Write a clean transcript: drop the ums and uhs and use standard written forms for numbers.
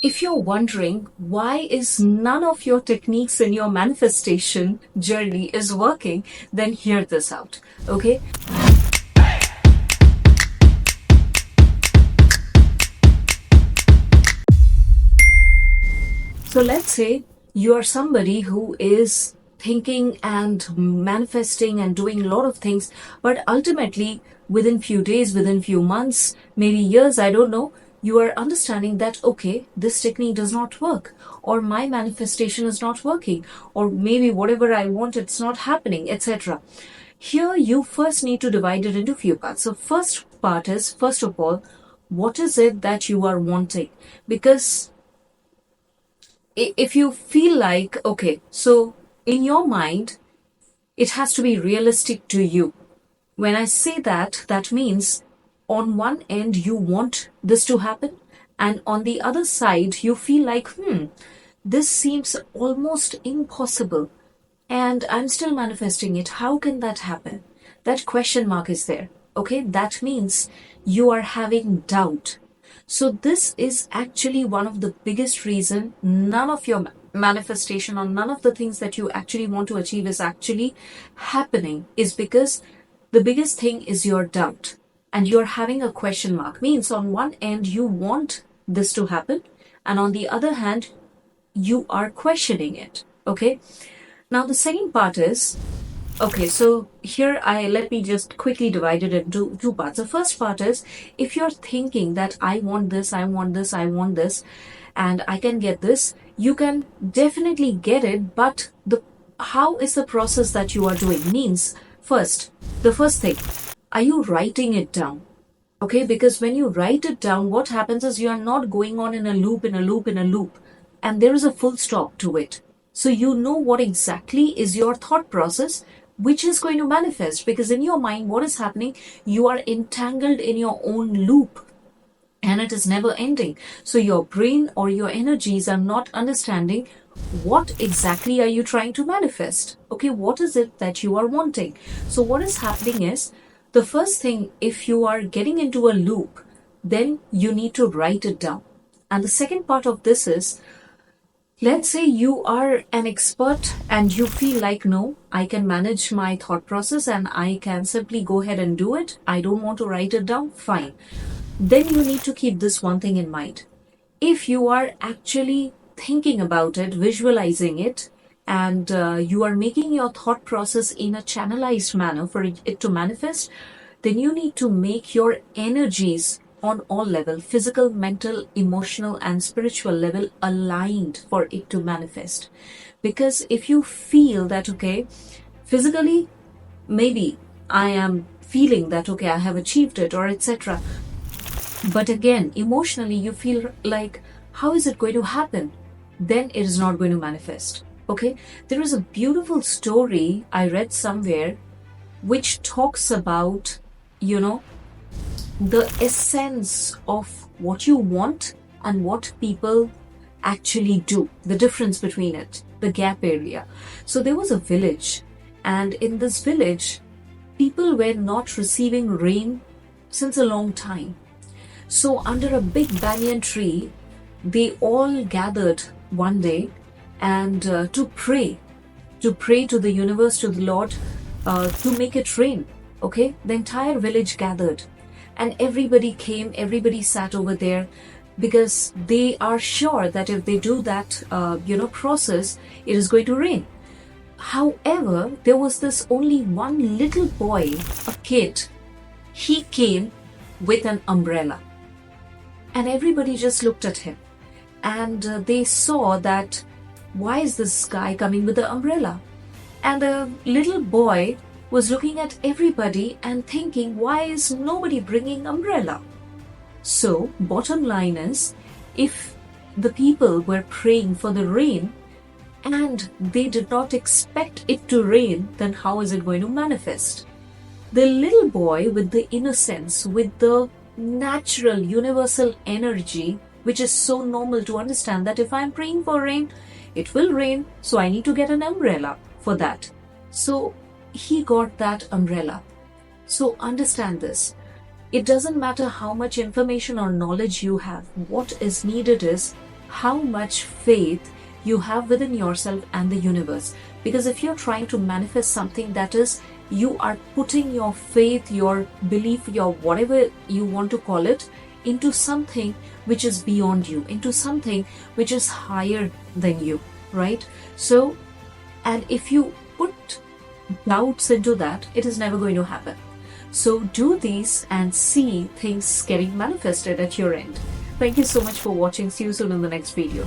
If you're wondering why is none of your techniques in your manifestation journey is working, then hear this out, okay? So let's say you are somebody who is thinking and manifesting and doing a lot of things, but ultimately within few days, within few months, maybe years, I don't know, you are understanding that, okay, this technique does not work, or my manifestation is not working, or maybe whatever I want, it's not happening, etc. Here, you first need to divide it into few parts. So first part is, first of all, what is it that you are wanting? Because if you feel like, okay, so in your mind, it has to be realistic to you. When I say that, that means on one end you want this to happen, and on the other side you feel like, this seems almost impossible, and I'm still manifesting it. How can that happen? That question mark is there. Okay, that means you are having doubt. So this is actually one of the biggest reason none of your manifestation or none of the things that you actually want to achieve is actually happening, is because the biggest thing is your doubt, and you're having a question mark. Means on one end you want this to happen, and on the other hand you are questioning it. Okay, now the second part is, okay, so here let me just quickly divide it into two parts. The first part is, if you're thinking that I want this, I want this, I want this, and I can get this, you can definitely get it, but how is the process that you are doing? Means, the first thing, are you writing it down? Okay, because when you write it down, what happens is you are not going on in a loop, and there is a full stop to it. So you know what exactly is your thought process, which is going to manifest, because in your mind, what is happening? You are entangled in your own loop, and it is never ending. So your brain or your energies are not understanding what exactly are you trying to manifest. Okay, what is it that you are wanting? So what is happening is, the first thing, if you are getting into a loop, then you need to write it down. And the second part of this is, let's say you are an expert and you feel like, no, I can manage my thought process and I can simply go ahead and do it. I don't want to write it down. Fine. Then you need to keep this one thing in mind. If you are actually thinking about it, visualizing it, and you are making your thought process in a channelized manner for it to manifest, then you need to make your energies on all level, physical, mental, emotional, and spiritual level, aligned for it to manifest. Because if you feel that, okay, physically, maybe I am feeling that, okay, I have achieved it, or etc. But again, emotionally, you feel like, how is it going to happen? Then it is not going to manifest. Okay, there is a beautiful story I read somewhere which talks about, the essence of what you want and what people actually do, the difference between it, the gap area. So there was a village, and in this village, people were not receiving rain since a long time. So under a big banyan tree, they all gathered one day and to pray to the universe, to the Lord, to make it rain. Okay, the entire village gathered, and everybody came, everybody sat over there, because they are sure that if they do that, process, it is going to rain. However, there was this only one little boy, a kid. He came with an umbrella, and everybody just looked at him, and they saw that, why is this guy coming with the umbrella? And the little boy was looking at everybody and thinking, why is nobody bringing umbrella? So bottom line is, if the people were praying for the rain and they did not expect it to rain, then how is it going to manifest? The little boy, with the innocence, with the natural universal energy, which is so normal to understand that if I'm praying for rain, it will rain, so I need to get an umbrella for that. So he got that umbrella. So understand this. It doesn't matter how much information or knowledge you have. What is needed is how much faith you have within yourself and the universe. Because if you're trying to manifest something, that is, you are putting your faith, your belief, your whatever you want to call it, into something which is beyond you, into something which is higher than you, right? So, and if you put doubts into that, it is never going to happen. So do these and see things getting manifested at your end. Thank you so much for watching. See you soon in the next video.